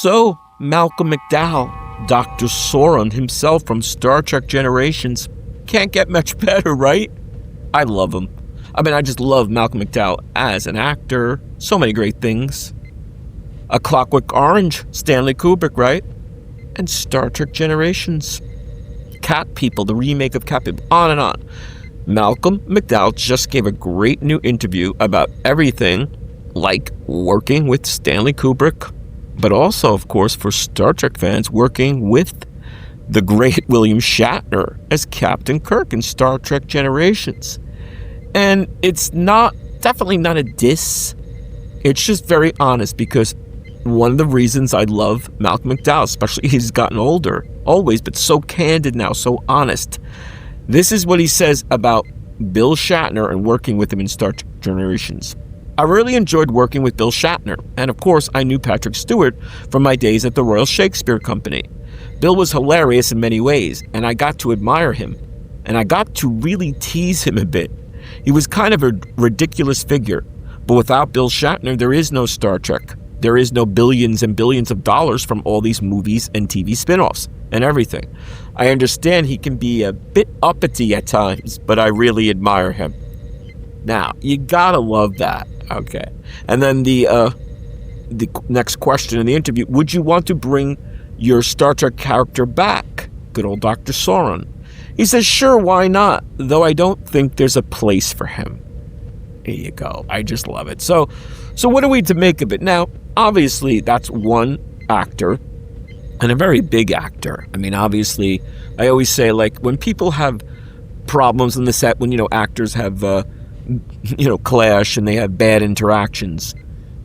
So, Malcolm McDowell, Dr. Soran himself from Star Trek Generations. Can't get much better, right? I love him. I just love Malcolm McDowell as an actor. So many great things. A Clockwork Orange, Stanley Kubrick, right? And Star Trek Generations. Cat People, the remake of Cat People, on and on. Malcolm McDowell just gave a great new interview about everything, like working with Stanley Kubrick, but also, of course, for Star Trek fans, working with the great William Shatner as Captain Kirk in Star Trek Generations. And it's definitely not a diss. It's just very honest, because one of the reasons I love Malcolm McDowell, especially he's gotten older, always, but so candid now, so honest. This is what he says about Bill Shatner and working with him in Star Trek Generations. I really enjoyed working with Bill Shatner, and of course I knew Patrick Stewart from my days at the Royal Shakespeare Company. Bill was hilarious in many ways, and I got to admire him, and I got to really tease him a bit. He was kind of a ridiculous figure, but without Bill Shatner, there is no Star Trek. There is no billions and billions of dollars from all these movies and TV spin-offs and everything. I understand he can be a bit uppity at times, but I really admire him. Now, you gotta love that, okay? And then the next question in the interview, would you want to bring your Star Trek character back? Good old Dr. Soran. He says, sure, why not? Though I don't think there's a place for him. There you go. I just love it. So what are we to make of it? Now, obviously, that's one actor, and a very big actor. Obviously, I always say, like, when people have problems on the set, when, actors have, clash and they have bad interactions,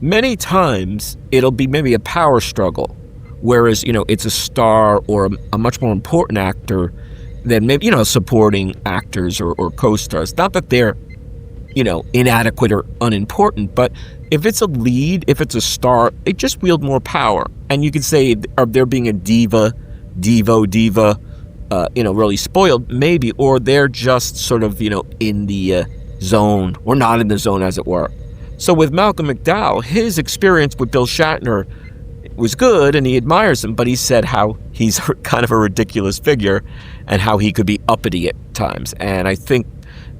many times it'll be maybe a power struggle, whereas, it's a star or a much more important actor than maybe, supporting actors or co-stars. Not that they're, inadequate or unimportant, but if it's a lead, if it's a star, they just wield more power. And you could say, are there being a diva, really spoiled, maybe, or they're just sort of, in the zone, or not in the zone, as it were. So with Malcolm McDowell, his experience with Bill Shatner was good, and he admires him, but he said how he's kind of a ridiculous figure, and how he could be uppity at times. And I think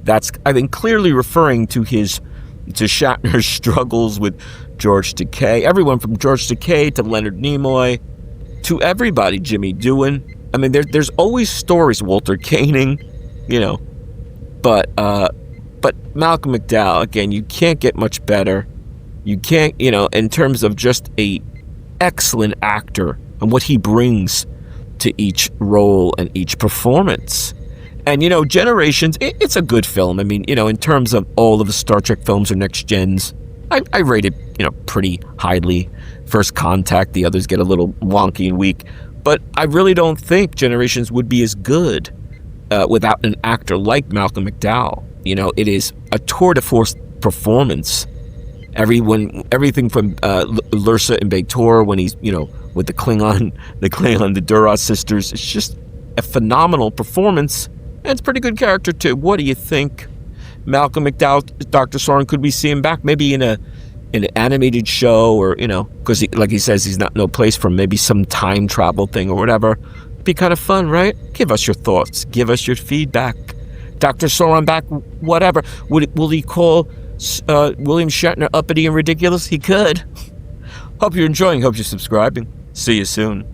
that's, clearly referring to Shatner's struggles with George Takei. Everyone from George Takei to Leonard Nimoy to everybody, Jimmy Doohan. There's always stories, Walter Koenig, but Malcolm McDowell, again, you can't get much better. You can't, in terms of just a excellent actor and what he brings to each role and each performance. And, Generations, it's a good film. In terms of all of the Star Trek films or Next Gens, I rate it, pretty highly. First Contact, the others get a little wonky and weak. But I really don't think Generations would be as good without an actor like Malcolm McDowell. It is a tour de force performance. Everything from Lursa and B'Etor when he's, with the Klingon, the Duras sisters. It's just a phenomenal performance. And it's a pretty good character, too. What do you think? Malcolm McDowell, Dr. Soran, could we see him back? Maybe in an animated show, or, because like he says, he's no place for maybe some time travel thing or whatever. Be kind of fun, right? Give us your thoughts. Give us your feedback. Dr. Soran back, whatever. Will he call William Shatner uppity and ridiculous? He could. Hope you're enjoying. Hope you're subscribing. See you soon.